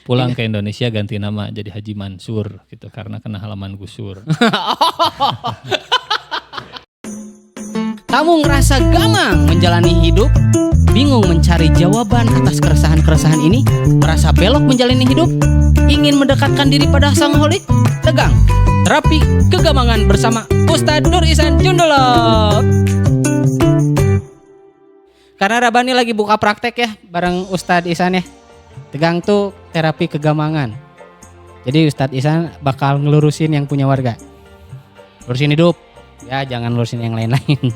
Pulang ke Indonesia ganti nama jadi Haji Mansur gitu karena kena halaman gusur. Kamu ngerasa gamang menjalani hidup? Bingung mencari jawaban atas keresahan-keresahan ini? Merasa belok menjalani hidup? Ingin mendekatkan diri pada Sang Holik? Tegang, terapi kegamangan bersama Ustadz Nur Ihsan Jundolo. Karena Rabani lagi buka praktek ya bareng Ustadz Ihsan ya. Tegang tuh terapi kegamangan. Jadi Ustadz Ihsan bakal ngelurusin yang punya warga. Lurusin hidup. Ya jangan lurusin yang lain-lain.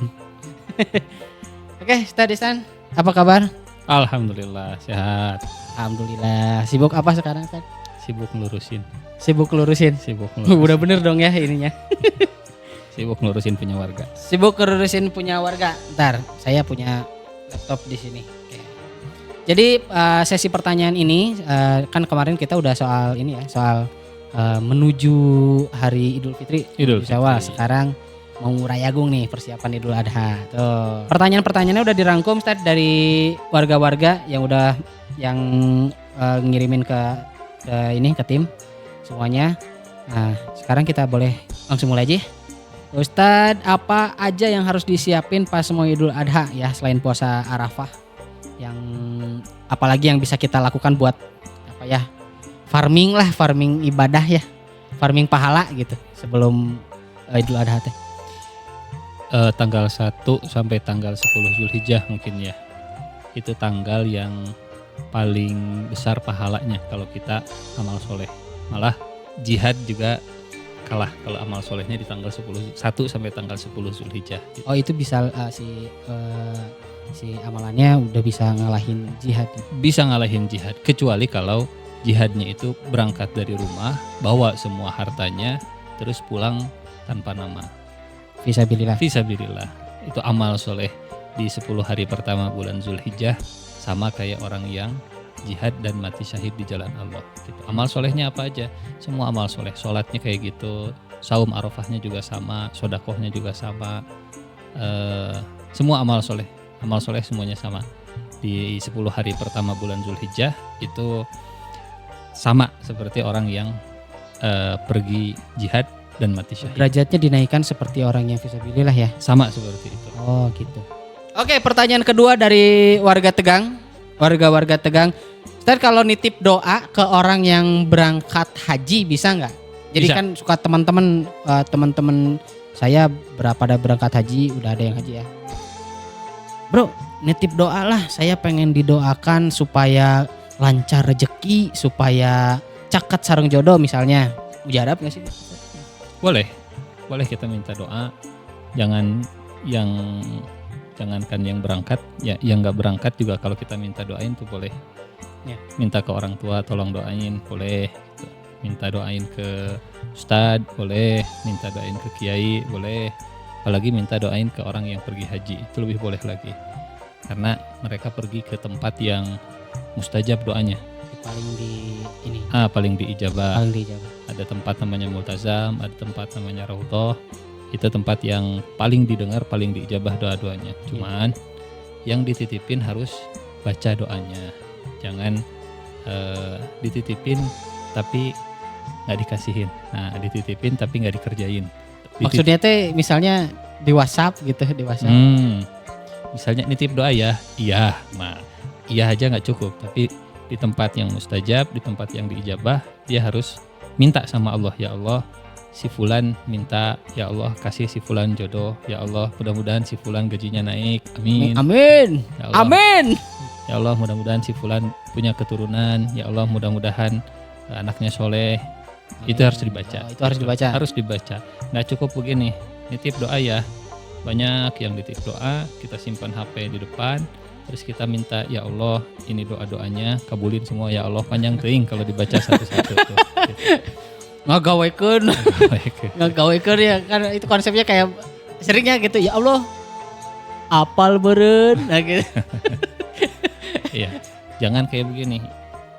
Oke Ustadz Ihsan, apa kabar? Alhamdulillah sehat. Alhamdulillah. Sibuk apa sekarang Ustadz? Sibuk ngelurusin. Sibuk ngelurusin. Udah bener dong ya ininya. Sibuk ngelurusin punya warga. Sibuk ngelurusin punya warga. Ntar saya punya laptop di sini. Oke. Jadi sesi pertanyaan ini kan kemarin kita udah soal ini ya, soal menuju hari Idul Fitri. Idul Syawal. Fitri. Sekarang mau Rayagung nih persiapan Idul Adha. Tuh. Pertanyaan-pertanyaannya udah dirangkum Ustadz dari warga-warga yang ngirimin ke tim semuanya. Nah, sekarang kita boleh langsung mulai aja. Ustadz, apa aja yang harus disiapin pas mau Idul Adha ya selain puasa Arafah? Yang apalagi yang bisa kita lakukan buat apa ya? Farming ibadah ya. Farming pahala gitu sebelum Idul Adha teh. Tanggal 1 sampai tanggal 10 Zulhijjah mungkin ya. Itu tanggal yang paling besar pahalanya kalau kita amal soleh. Malah jihad juga kalah kalau amal solehnya di tanggal 1 sampai tanggal 10 Zulhijjah. Gitu. Oh itu bisa si amalannya udah bisa ngalahin jihad. Bisa ngalahin jihad kecuali kalau jihadnya itu berangkat dari rumah, bawa semua hartanya, terus pulang tanpa nama. Fisabilillah. Fisabilillah. Itu amal soleh di 10 hari pertama bulan Zulhijjah sama kayak orang yang jihad dan mati syahid di jalan Allah. Gitu. Amal solehnya apa aja? Semua amal soleh. Sholatnya kayak gitu. Saum Arafahnya juga sama. Sodakohnya juga sama. Semua amal soleh. Amal soleh semuanya sama. Di 10 hari pertama bulan Zulhijjah itu sama seperti orang yang pergi jihad dan mati syahid. Derajatnya dinaikkan seperti orang yang fisabilillah ya. Sama seperti itu. Oh gitu. Oke, pertanyaan kedua dari warga Tegang. Warga Tegang. Ustaz, kalau nitip doa ke orang yang berangkat haji bisa nggak? Jadi Bisa. kan suka teman-teman saya pada berangkat haji, udah ada yang haji ya. Bro, nitip doa lah. Saya pengen didoakan supaya lancar rezeki, supaya caket sareng jodoh misalnya. Mujarab nggak sih? Boleh kita minta doa. Jangankan yang berangkat, ya yang nggak berangkat juga kalau kita minta doain tuh boleh. Ya. Minta ke orang tua tolong doain, boleh. Gitu. Minta doain ke ustadz, boleh. Minta doain ke kiai, boleh. Apalagi minta doain ke orang yang pergi haji, itu lebih boleh lagi. Karena mereka pergi ke tempat yang mustajab doanya. Paling diijabah. Ada tempat namanya Multazam, ada tempat namanya Raudhah. Itu tempat yang paling didengar, paling diijabah doa-doanya. Cuman yang dititipin harus baca doanya. Jangan dititipin tapi nggak dikasihin. Nah, dititipin tapi nggak dikerjain. Maksudnya teh misalnya di WhatsApp gitu, di WhatsApp. Misalnya nitip doa ya, iya aja nggak cukup. Tapi di tempat yang mustajab, di tempat yang diijabah, dia harus minta sama Allah, ya Allah, si fulan minta, ya Allah kasih si fulan jodoh, ya Allah mudah-mudahan si fulan gajinya naik, amin. Amin. Ya Allah, Amin. Ya Allah mudah-mudahan si fulan punya keturunan, ya Allah mudah-mudahan anaknya soleh. Itu harus dibaca. Itu harus dibaca. Harus dibaca. Nggak cukup begini, nitip doa ya. Banyak yang nitip doa, kita simpan HP di depan, terus kita minta, ya Allah ini doa-doanya kabulin semua, ya Allah, panjang teuing kalau dibaca satu-satu tuh. Gitu. Ngagawekeun ya kan, itu konsepnya kayak seringnya gitu, ya Allah apal beureun nah gitu. Iya, jangan kayak begini.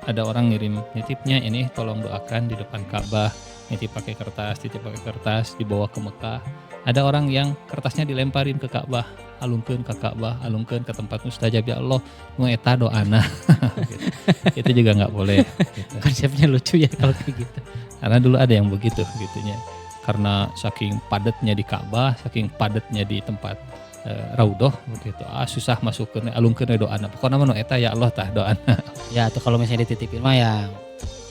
Ada orang ngirim nitipnya, ini tolong doakan di depan Ka'bah, nitip pakai kertas, dibawa ke Mekah. Ada orang yang kertasnya dilemparin ke Ka'bah, alungkeun ke Ka'bah, alungkeun ke tempat mustajab ya Allah, nu eta doana. Gitu. Itu juga nggak boleh. Gitu. Konsepnya lucu ya kalau kayak gitu. Karena dulu ada yang begitu gitunya. Karena saking padatnya di Ka'bah, saking padatnya di tempat Raudhah begitu. Susah masukkeun alungkeun doana. Pokona mah nu eta ya Allah tah doana. Ya atau kalau misalnya dititipin mah ya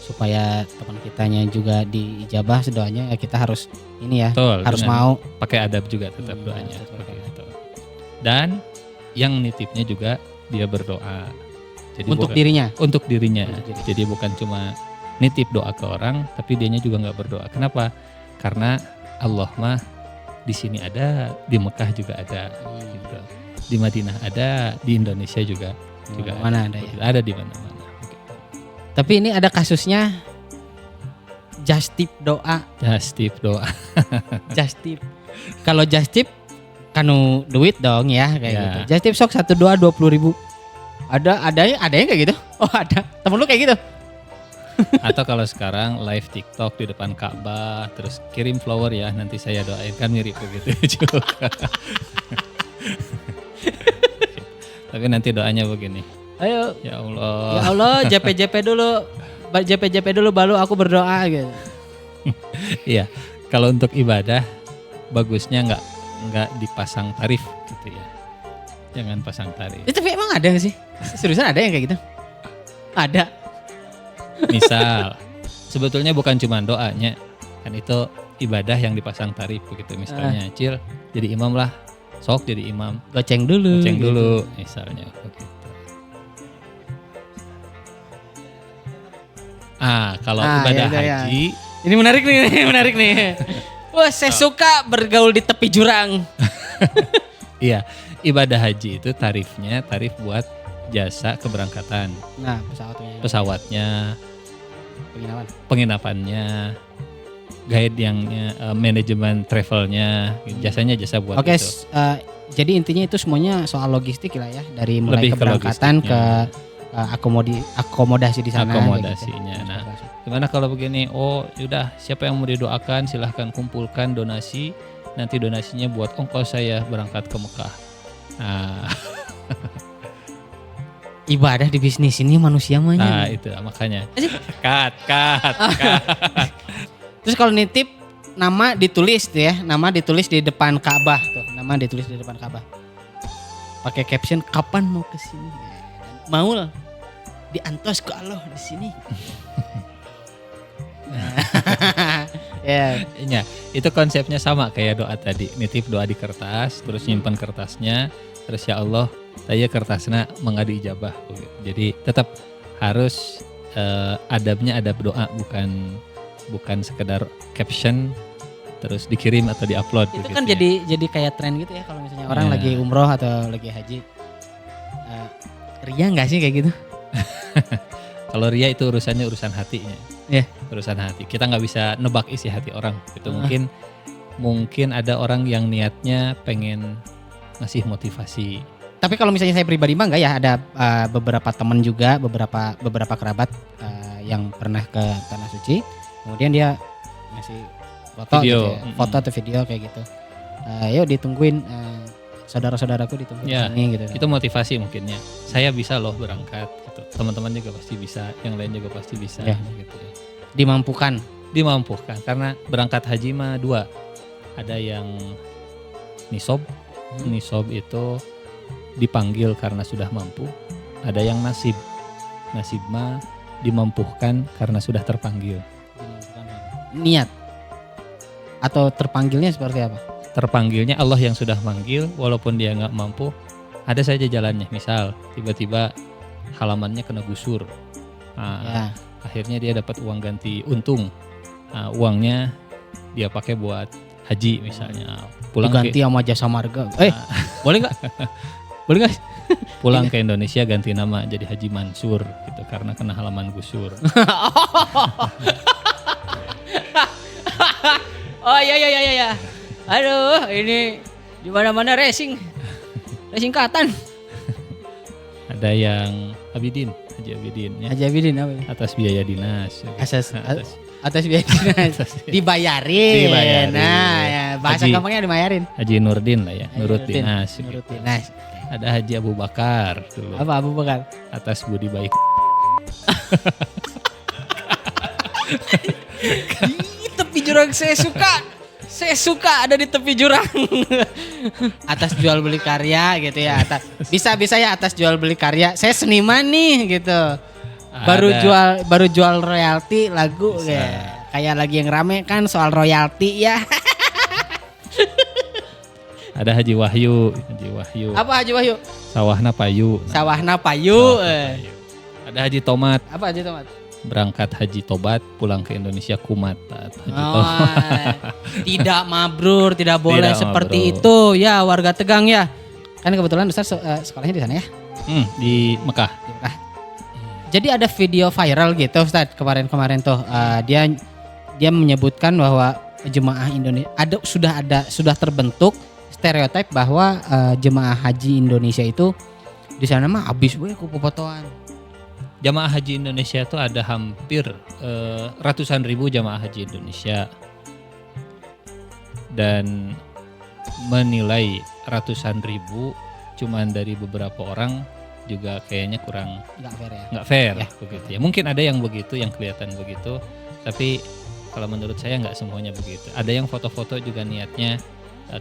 supaya teman kitanya juga diijabah doanya ya kita harus ini ya, Betul, harus dengan mau pakai adab juga tetap doanya betul, begitu. Dan yang nitipnya juga dia berdoa. Jadi untuk bukan- dirinya. untuk dirinya. Untuk diri. Jadi bukan cuma nitip doa ke orang, tapi dianya juga nggak berdoa. Kenapa? Karena Allah mah di sini ada, di Mekah juga ada, gitu. Di Madinah ada, di Indonesia juga Mana ada ya. Ada di mana-mana. Begitu. Tapi ini ada kasusnya just tip doa, Just tip doa. just tip. Kalau just tip kanu duit dong ya kayak Ya. gitu. Just tip sok 1 doa 20.000. Ada yang kayak gitu? Oh ada. Temen lu kayak gitu? Atau kalau sekarang live TikTok di depan Ka'bah, terus kirim flower ya, nanti saya doain, kan mirip begitu juga. Tapi nanti doanya begini. Ayo. Ya Ya Allah. Allah, JP dulu. JP dulu baru aku berdoa gitu. Iya. Kalau untuk ibadah bagusnya nggak dipasang tarif gitu ya. Jangan pasang tarif. Tapi emang ada gak sih? Seriusan ada yang kayak gitu? Ada. Misal sebetulnya bukan cuma doanya, kan itu ibadah yang dipasang tarif begitu. Misalnya Cil jadi imam lah, sok jadi imam, Goceng dulu. goceng gitu. dulu misalnya begitu. Kalau ibadah ya, ya. haji Ini menarik nih. Wah, saya suka bergaul di tepi jurang. iya, ibadah haji itu tarif buat jasa keberangkatan, Nah, pesawatnya, penginapan. penginapannya, guide manajemen travelnya, jasanya jasa buat Oke, itu. jadi intinya itu semuanya soal logistik lah ya, dari mulai Lebih ke keberangkatan ke logistiknya. akomodasi di sana. Akomodasinya. Gitu. Nah, gimana kalau begini? Oh, yaudah, siapa yang mau didoakan silahkan kumpulkan donasi. Nanti donasinya buat ongkos saya berangkat ke Mekah. Nah, Ibadah di bisnis ini manusia mah. nah itu makanya. Cut. Terus kalau nitip nama ditulis tuh ya, nama ditulis di depan Ka'bah tuh, nama ditulis di depan Ka'bah. Pakai caption kapan mau ke sini? Maul diantos ke Allah di sini. Ya, Ya, itu konsepnya sama kayak doa tadi. Nitip doa di kertas, terus nyimpan kertasnya, terus ya Allah, saya kertasnya mengadu ijabah. Jadi tetap harus adabnya adab doa, bukan sekedar caption terus dikirim atau diupload. itu begitu kan ya. jadi kayak tren gitu ya kalau misalnya orang Ya. lagi umroh atau lagi haji. Ria nggak sih kayak gitu? Kalau ria itu urusan hatinya. Iya. Urusan hati. Kita nggak bisa nebak isi hati orang. Itu Heeh. mungkin ada orang yang niatnya pengen ngasih motivasi. Tapi kalau misalnya saya pribadi mah enggak ya, ada beberapa teman juga, beberapa kerabat yang pernah ke Tanah Suci. Kemudian dia ngasih foto Video. gitu ya, foto atau video kayak gitu. Yuk ditungguin saudara-saudaraku ditungguin Ya, di sini gitu. Itu motivasi mungkinnya. Saya bisa loh berangkat gitu. Teman-teman juga pasti bisa, yang lain juga pasti bisa Ya. gitu ya. Dimampukan. Dimampukan karena berangkat haji mah dua. Ada yang nisob. Nisob itu dipanggil karena sudah mampu. Ada yang nasib. Nasib mah dimampuhkan karena sudah terpanggil. Niat. Atau terpanggilnya seperti apa? Terpanggilnya Allah yang sudah manggil, walaupun dia nggak mampu, ada saja jalannya. Misal tiba-tiba halamannya kena gusur, Ya. akhirnya dia dapat uang ganti untung. Uangnya dia pakai buat haji misalnya. Pulang Diganti sama jasa marga. Boleh nggak? Boleh nggak? pulang ke Indonesia ganti nama jadi Haji Mansur gitu karena kena halaman gusur. Oh iya. Aduh, ini di mana-mana racing katan. Ada yang Abidin Haji Abidin ya. Haji Abidin apa? Atas biaya dinas. Atas biaya dinas. Dibayarin. Dibayarin. Nah, ya, bahasa Haji- gampangnya dibayarin. Haji Nurdin lah ya, nurut Nurdin. dinas. Nurut gitu. dinas. Ada Haji Abu Bakar dulu. Apa Abu Bakar? Atas budi baik. Ih, tepi jurang saya suka. Saya suka ada di tepi jurang. Atas jual beli karya gitu ya. Bisa ya atas jual beli karya. Saya seniman nih gitu. Baru jual royalti lagu kayak lagi yang rame kan soal royalti ya. Ada Haji Wahyu. Apa Haji Wahyu? Sawahna Payu. Sawahna Payu. Ada Haji Tomat. Apa Haji Tomat? Berangkat haji tobat, pulang ke Indonesia kumat. Haji Oh, Tomat. tidak mabrur, tidak boleh Tidak seperti mabrur. itu ya warga Tegang ya. Kan kebetulan Ustaz sekolahnya di sana ya. Di Mekah. Di Mekah. Jadi ada video viral gitu Ustaz kemarin-kemarin tuh dia menyebutkan bahwa jemaah Indonesia sudah terbentuk stereotip bahwa jemaah haji Indonesia itu di sana mah habis we ku popotoan. Jamaah haji Indonesia itu ada hampir ratusan ribu jamaah haji Indonesia. Dan menilai ratusan ribu cuman dari beberapa orang juga kayaknya kurang Enggak fair ya. nggak fair Ya. begitu ya. Mungkin ada yang begitu, yang kelihatan begitu, tapi kalau menurut saya nggak semuanya begitu. Ada yang foto-foto juga niatnya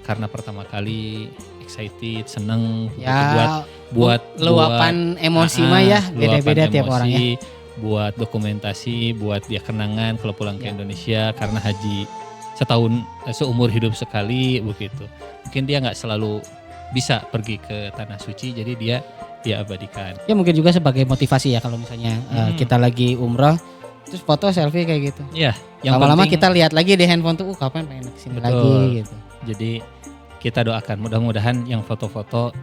karena pertama kali excited, seneng Ya, buat luapan emosi mah ya beda-beda luapan tiap orang ya. emosi, buat dokumentasi, buat dia kenangan kalau pulang ke Ya. Indonesia karena haji setahun seumur hidup sekali begitu. Mungkin dia nggak selalu bisa pergi ke tanah suci, jadi dia abadikan. Ya mungkin juga sebagai motivasi ya kalau misalnya kita lagi umroh terus foto selfie kayak gitu. Ya, yang Lama-lama penting- kita lihat lagi di handphone tuh kapan pengen kesini Betul. lagi gitu. Jadi kita doakan mudah-mudahan yang foto-foto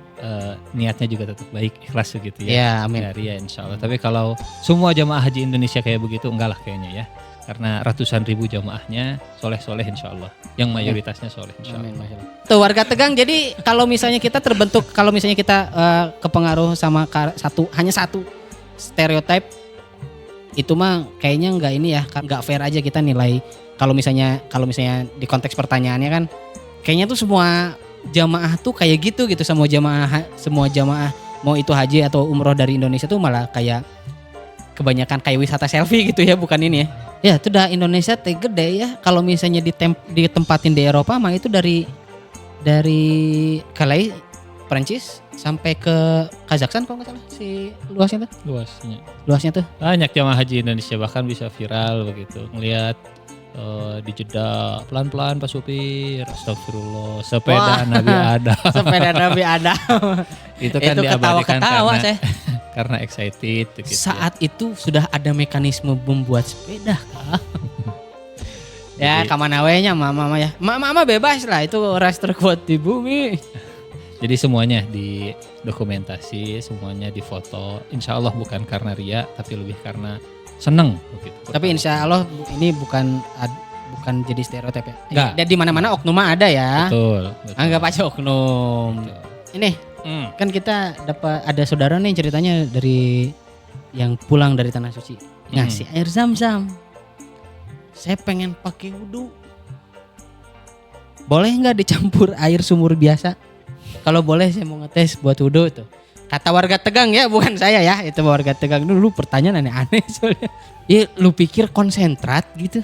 niatnya juga tetap baik, ikhlas begitu ya. Ya, amin. Dari ya insya Allah. Tapi kalau semua jamaah haji Indonesia kayak begitu enggak lah kayaknya ya. Karena ratusan ribu jamaahnya soleh-soleh insya Allah. Yang mayoritasnya soleh insya Amin, Allah. Masya Allah. Tuh warga Tegang, jadi kalau misalnya kita terbentuk, kalau misalnya kita kepengaruh sama hanya satu stereotip, itu mah kayaknya nggak ini ya, nggak fair aja kita nilai. Kalau misalnya di konteks pertanyaannya kan, kayaknya tuh semua jamaah tuh kayak gitu semua jamaah mau itu haji atau umroh dari Indonesia tuh malah kayak kebanyakan kayak wisata selfie gitu ya, bukan ini ya. Ya itu dah Indonesia teh gede ya. Kalau misalnya ditempatin di Eropa mah itu dari Calais Prancis sampai ke Kazakhstan kalau nggak salah si luasnya Luasnya. tuh. Banyak jamaah haji Indonesia bahkan bisa viral begitu. Ngelihat di Jeddah pelan-pelan Pak Supir, astagfirullah, sepeda Wah. Nabi Adam. Sepeda Nabi Adam. Itu kan Itu diabadikan ketawa-ketawa saya. karena excited gitu. Saat itu sudah ada mekanisme membuat sepeda kah? Ya Jadi- kamana we nya mama ya. Mama bebas lah itu ras terkuat di bumi. Jadi semuanya didokumentasi, semuanya difoto. Insya Allah bukan karena ria, tapi lebih karena seneng begitu. Tapi insya Allah ini bukan jadi stereotip ya. Enggak. Dan di mana-mana oknum mah ada ya. Betul. Anggap aja oknum. Betul. Ini kan kita dapat ada saudara nih ceritanya dari yang pulang dari tanah suci ngasih air zam-zam. Saya pengen pakai wudhu. Boleh nggak dicampur air sumur biasa? Kalau boleh saya mau ngetes buat wudhu tuh. Kata warga Tegang ya, bukan saya ya. Itu warga Tegang dulu pertanyaan aneh-aneh soalnya. Ya lu pikir konsentrat gitu?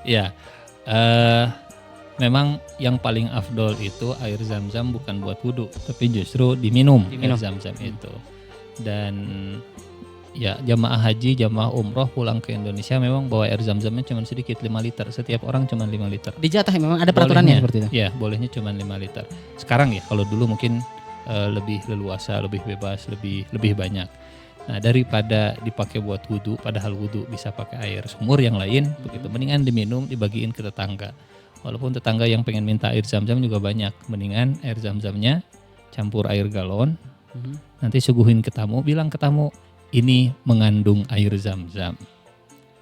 Ya, memang yang paling afdol itu air zam-zam bukan buat wudhu, tapi justru diminum. Diminum. Air zam-zam itu. Dan ya jamaah haji, jamaah umroh pulang ke Indonesia memang bawa air zam-zamnya cuma sedikit 5 liter. Setiap orang cuma 5 liter. Dijatah memang ada peraturannya Bolehnya, seperti itu. Ya, bolehnya cuma 5 liter. Sekarang ya, kalau dulu mungkin lebih leluasa, lebih bebas, lebih banyak. Nah, daripada dipakai buat wudhu, padahal wudhu bisa pakai air sumur yang lain, begitu. Mendingan diminum, dibagiin ke tetangga. Walaupun tetangga yang pengen minta air zam-zam juga banyak. Mendingan air zam-zamnya campur air galon, nanti suguhin ke tamu, bilang ke tamu, ini mengandung air zam-zam.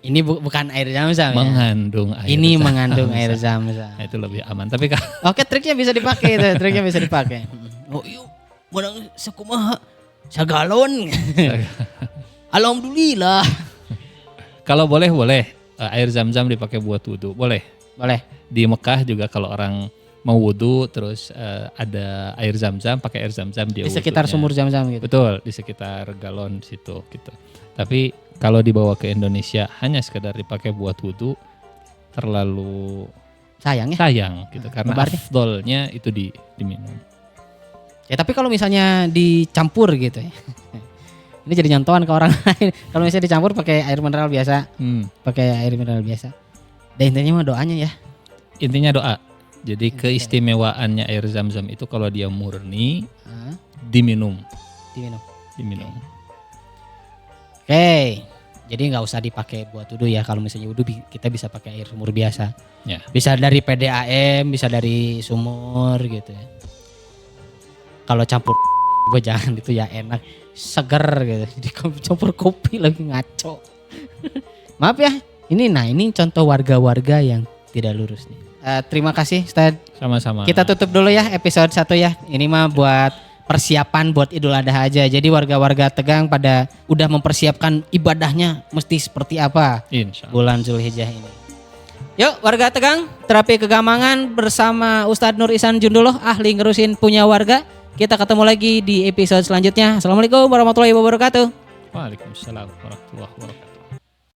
Ini bukan air zam-zam ya? Mengandung air Ini zam-zam. mengandung air zam-zam. Nah, itu lebih aman. Tapi kalau Oke, triknya bisa dipakai itu, triknya bisa dipakai. Oh, yuk, menang sakumaha. Segalon. Alhamdulillah. Kalau boleh air zam-zam dipakai buat wudhu, boleh. Boleh. Di Mekah juga kalau orang mau wudhu terus ada air zam-zam, pakai air zam-zam dia Di sekitar wudhunya. sumur Zam-Zam gitu. Betul, di sekitar galon situ gitu. Tapi kalau dibawa ke Indonesia hanya sekedar dipakai buat wudhu terlalu Sayang ya. sayang gitu karena berarti? afdolnya itu diminum. Ya tapi kalau misalnya dicampur gitu ya. Ini jadi nyontohan ke orang lain. Kalau misalnya dicampur pakai air mineral biasa, Dan intinya mah doanya ya. Intinya doa. Jadi keistimewaannya air zam-zam itu kalau dia murni diminum. Diminum. Oke. Jadi nggak usah dipakai buat wudhu ya. Kalau misalnya wudhu kita bisa pakai air sumur biasa. Ya. Bisa dari PDAM, bisa dari sumur gitu ya. Kalau campur gue jangan itu ya, enak seger gitu. Jadi campur kopi lagi ngaco. Maaf ya. Ini contoh warga-warga yang tidak lurus nih. Terima kasih Ustaz. Sama-sama. Kita tutup dulu ya episode 1 ya. Ini mah buat persiapan buat Idul Adha aja. Jadi warga-warga Tegang pada udah mempersiapkan ibadahnya mesti seperti apa Insya Allah. bulan Zulhijjah ini. Yuk warga Tegang, terapi kegamangan bersama Ustadz Nur Ihsan Junduloh, ahli ngerusin punya warga. Kita ketemu lagi di episode selanjutnya. Assalamualaikum warahmatullahi wabarakatuh. Waalaikumsalam warahmatullahi wabarakatuh.